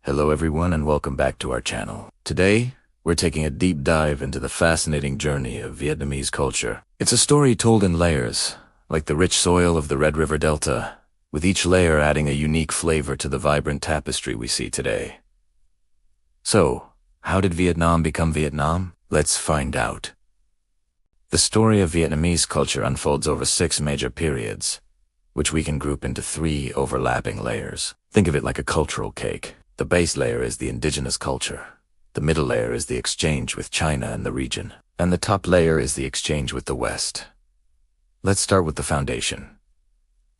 Hello everyone and welcome back to our channel. Today, we're taking a deep dive into the fascinating journey of Vietnamese culture. It's a story told in layers, like the rich soil of the Red River Delta, with each layer adding a unique flavor to the vibrant tapestry we see today. So, how did Vietnam become Vietnam? Let's find out. The story of Vietnamese culture unfolds over 6 major periods, which we can group into 3 overlapping layers. Think of it like a cultural cake. The base layer is the indigenous culture. The middle layer is the exchange with China and the region. And the top layer is the exchange with the West. Let's start with the foundation.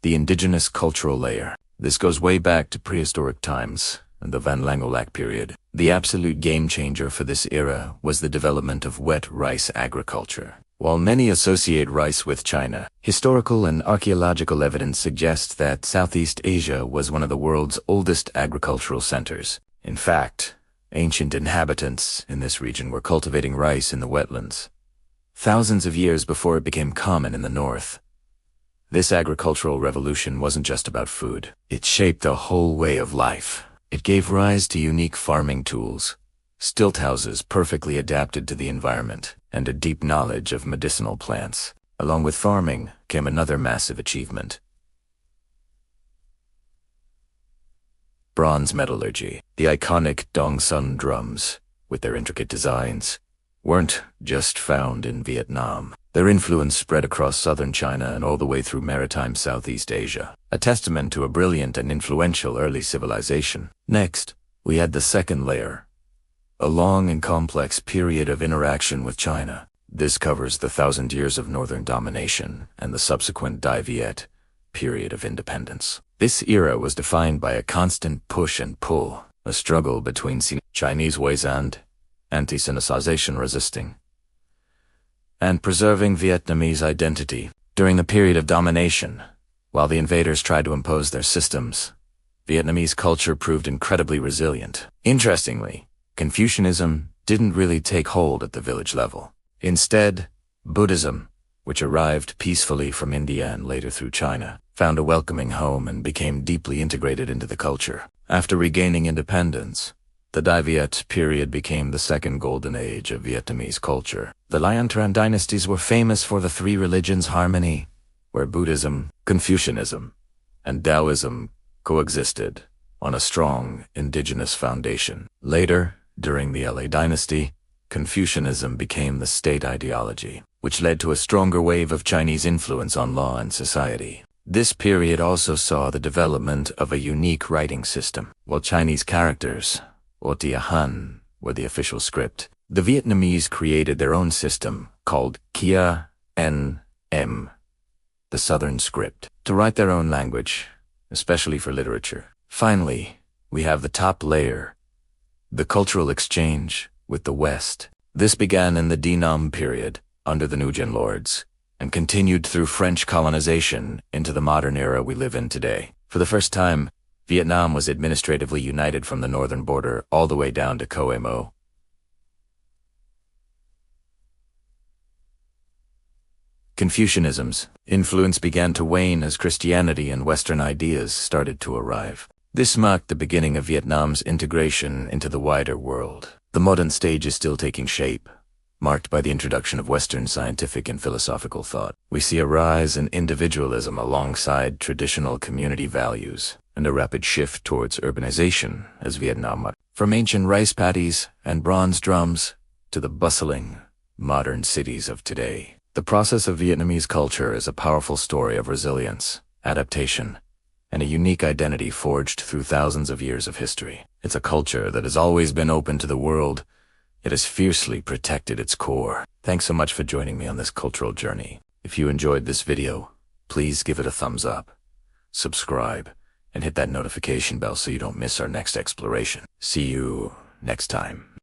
The indigenous cultural layer. This goes way back to prehistoric times and the Van Langolac period. The absolute game changer for this era was the development of wet rice agriculture. While many associate rice with China, historical and archaeological evidence suggests that Southeast Asia was one of the world's oldest agricultural centers. In fact, ancient inhabitants in this region were cultivating rice in the wetlands, thousands of years before it became common in the north. This agricultural revolution wasn't just about food. It shaped a whole way of life. It gave rise to unique farming tools, stilt houses perfectly adapted to the environment, and a deep knowledge of medicinal plants. Along with farming came another massive achievement: bronze metallurgy. The iconic Dong Sun drums, with their intricate designs, weren't just found in Vietnam. Their influence spread across southern China and all the way through maritime Southeast Asia, a testament to a brilliant and influential early civilization. Next, we had the second layer, a long and complex period of interaction with China. This covers the 1,000 years of northern domination and the subsequent Dai Viet period of independence. This era was defined by a constant push and pull, a struggle between Chinese ways and anti-Sinicization resisting and preserving Vietnamese identity. During the period of domination, while the invaders tried to impose their systems, Vietnamese culture proved incredibly resilient. Interestingly, Confucianism didn't really take hold at the village level. Instead, Buddhism, which arrived peacefully from India and later through China, found a welcoming home and became deeply integrated into the culture. After regaining independence, the Dai Viet period became the second golden age of Vietnamese culture. The Lion Tran dynasties were famous for the 3 religions' harmony, where Buddhism, Confucianism, and Taoism coexisted on a strong indigenous foundation. Later, during the LA dynasty, Confucianism became the state ideology, which led to a stronger wave of Chinese influence on law and society. This period also saw the development of a unique writing system. While Chinese characters, or Tia Han, were the official script, the Vietnamese created their own system called Kia N.M., the Southern script, to write their own language, especially for literature. Finally, we have the top layer, the cultural exchange with the West. This began in the Nam period, under the Nguyen lords, and continued through French colonization into the modern era we live in today. For the first time, Vietnam was administratively united from the northern border all the way down to Khoi Mo. Confucianism's influence began to wane as Christianity and Western ideas started to arrive. This marked the beginning of Vietnam's integration into the wider world. The modern stage is still taking shape, marked by the introduction of Western scientific and philosophical thought. We see a rise in individualism alongside traditional community values, and a rapid shift towards urbanization as Vietnam, from ancient rice paddies and bronze drums to the bustling, modern cities of today. The process of Vietnamese culture is a powerful story of resilience, adaptation, and a unique identity forged through thousands of years of history. It's a culture that has always been open to the world, yet has fiercely protected its core. Thanks so much for joining me on this cultural journey. If you enjoyed this video, please give it a thumbs up, subscribe, and hit that notification bell so you don't miss our next exploration. See you next time.